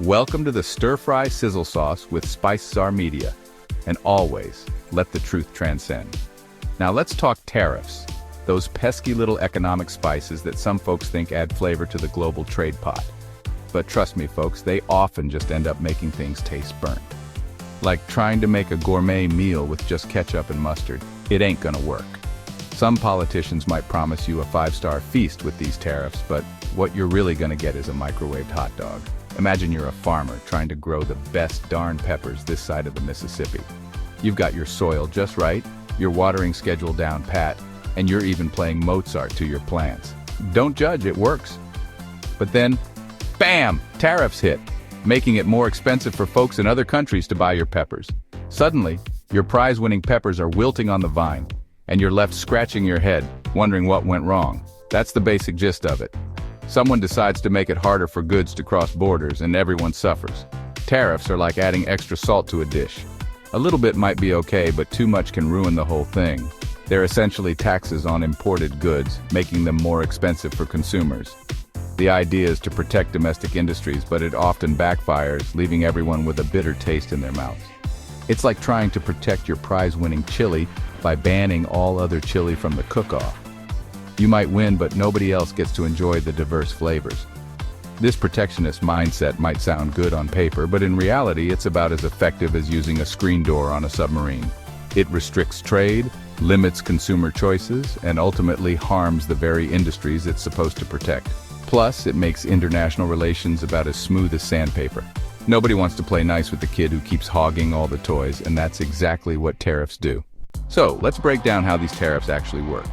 Welcome to the Stir Fry Sizzle Sauce with Spice Czar Media. And always, let the truth transcend. Now let's talk tariffs. Those pesky little economic spices that some folks think add flavor to the global trade pot. But trust me folks, they often just end up making things taste burnt. Like trying to make a gourmet meal with just ketchup and mustard. It ain't gonna work. Some politicians might promise you a 5-star feast with these tariffs, but what you're really gonna get is a microwaved hot dog. Imagine you're a farmer trying to grow the best darn peppers this side of the Mississippi. You've got your soil just right, your watering schedule down pat, and you're even playing Mozart to your plants. Don't judge, it works. But then, bam! Tariffs hit, making it more expensive for folks in other countries to buy your peppers. Suddenly, your prize-winning peppers are wilting on the vine, and you're left scratching your head, wondering what went wrong. That's the basic gist of it. Someone decides to make it harder for goods to cross borders, and everyone suffers. Tariffs are like adding extra salt to a dish. A little bit might be okay, but too much can ruin the whole thing. They're essentially taxes on imported goods, making them more expensive for consumers. The idea is to protect domestic industries, but it often backfires, leaving everyone with a bitter taste in their mouths. It's like trying to protect your prize-winning chili by banning all other chili from the cook-off. You might win, but nobody else gets to enjoy the diverse flavors. This protectionist mindset might sound good on paper, but in reality it's about as effective as using a screen door on a submarine. It restricts trade, limits consumer choices, and ultimately harms the very industries it's supposed to protect. Plus, it makes international relations about as smooth as sandpaper. Nobody wants to play nice with the kid who keeps hogging all the toys, and that's exactly what tariffs do. So, let's break down how these tariffs actually work.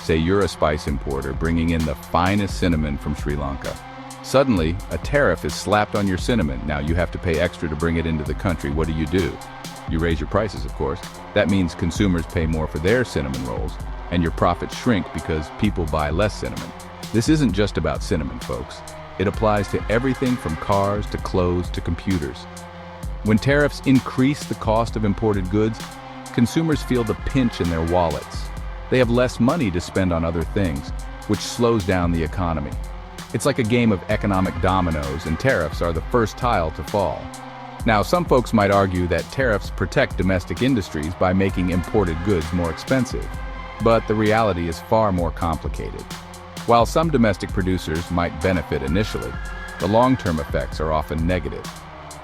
Say you're a spice importer bringing in the finest cinnamon from Sri Lanka. Suddenly, a tariff is slapped on your cinnamon. Now you have to pay extra to bring it into the country. What do? You raise your prices, of course. That means consumers pay more for their cinnamon rolls, and your profits shrink because people buy less cinnamon. This isn't just about cinnamon, folks. It applies to everything from cars to clothes to computers. When tariffs increase the cost of imported goods, consumers feel the pinch in their wallets. They have less money to spend on other things, which slows down the economy. It's like a game of economic dominoes, and tariffs are the first tile to fall. Now, some folks might argue that tariffs protect domestic industries by making imported goods more expensive. But the reality is far more complicated. While some domestic producers might benefit initially, the long-term effects are often negative.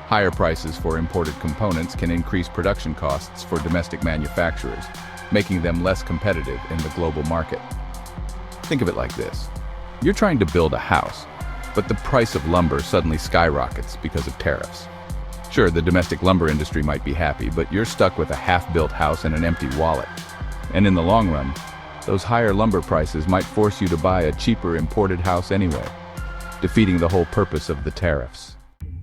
Higher prices for imported components can increase production costs for domestic manufacturers, making them less competitive in the global market. Think of it like this. You're trying to build a house, but the price of lumber suddenly skyrockets because of tariffs. Sure, the domestic lumber industry might be happy, but you're stuck with a half-built house and an empty wallet. And in the long run, those higher lumber prices might force you to buy a cheaper imported house anyway, defeating the whole purpose of the tariffs.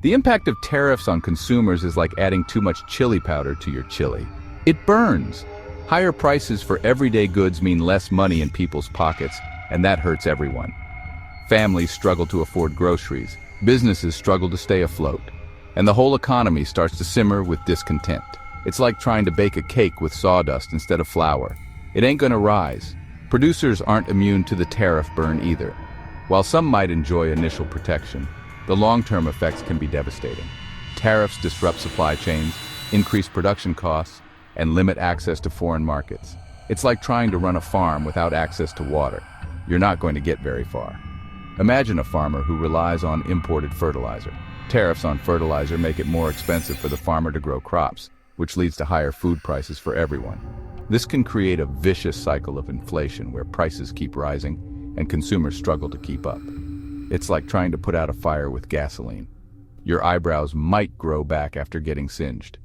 The impact of tariffs on consumers is like adding too much chili powder to your chili. It burns. Higher prices for everyday goods mean less money in people's pockets, and that hurts everyone. Families struggle to afford groceries, businesses struggle to stay afloat, and the whole economy starts to simmer with discontent. It's like trying to bake a cake with sawdust instead of flour. It ain't gonna rise. Producers aren't immune to the tariff burn either. While some might enjoy initial protection, the long-term effects can be devastating. Tariffs disrupt supply chains, increase production costs, and limit access to foreign markets. It's like trying to run a farm without access to water. You're not going to get very far. Imagine a farmer who relies on imported fertilizer. Tariffs on fertilizer make it more expensive for the farmer to grow crops, which leads to higher food prices for everyone. This can create a vicious cycle of inflation where prices keep rising and consumers struggle to keep up. It's like trying to put out a fire with gasoline. Your eyebrows might grow back after getting singed.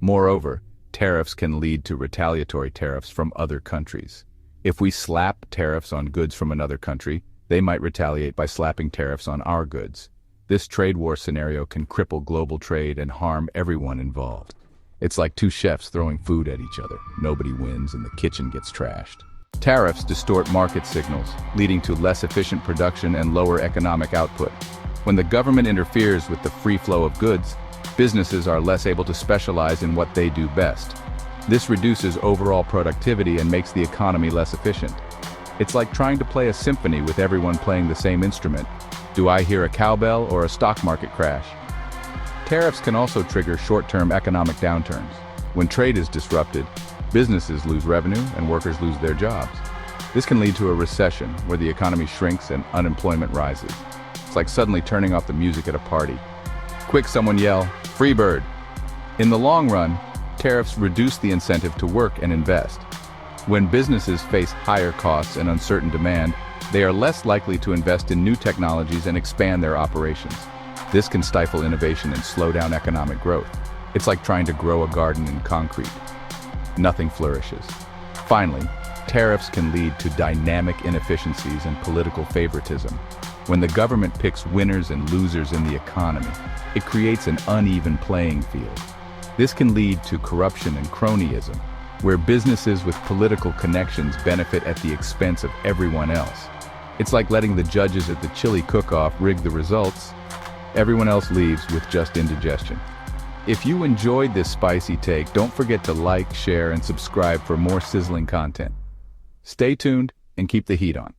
Moreover, tariffs can lead to retaliatory tariffs from other countries. If we slap tariffs on goods from another country, they might retaliate by slapping tariffs on our goods. This trade war scenario can cripple global trade and harm everyone involved. It's like two chefs throwing food at each other. Nobody wins and the kitchen gets trashed. Tariffs distort market signals, leading to less efficient production and lower economic output. When the government interferes with the free flow of goods, businesses are less able to specialize in what they do best. This reduces overall productivity and makes the economy less efficient. It's like trying to play a symphony with everyone playing the same instrument. Do I hear a cowbell or a stock market crash? Tariffs can also trigger short-term economic downturns. When trade is disrupted, businesses lose revenue and workers lose their jobs. This can lead to a recession where the economy shrinks and unemployment rises. It's like suddenly turning off the music at a party. Quick, someone yell, "Free bird!" In the long run, tariffs reduce the incentive to work and invest. When businesses face higher costs and uncertain demand, they are less likely to invest in new technologies and expand their operations. This can stifle innovation and slow down economic growth. It's like trying to grow a garden in concrete. Nothing flourishes. Finally, tariffs can lead to dynamic inefficiencies and political favoritism. When the government picks winners and losers in the economy, it creates an uneven playing field. This can lead to corruption and cronyism, where businesses with political connections benefit at the expense of everyone else. It's like letting the judges at the chili cook-off rig the results. Everyone else leaves with just indigestion. If you enjoyed this spicy take, don't forget to like, share, and subscribe for more sizzling content. Stay tuned and keep the heat on.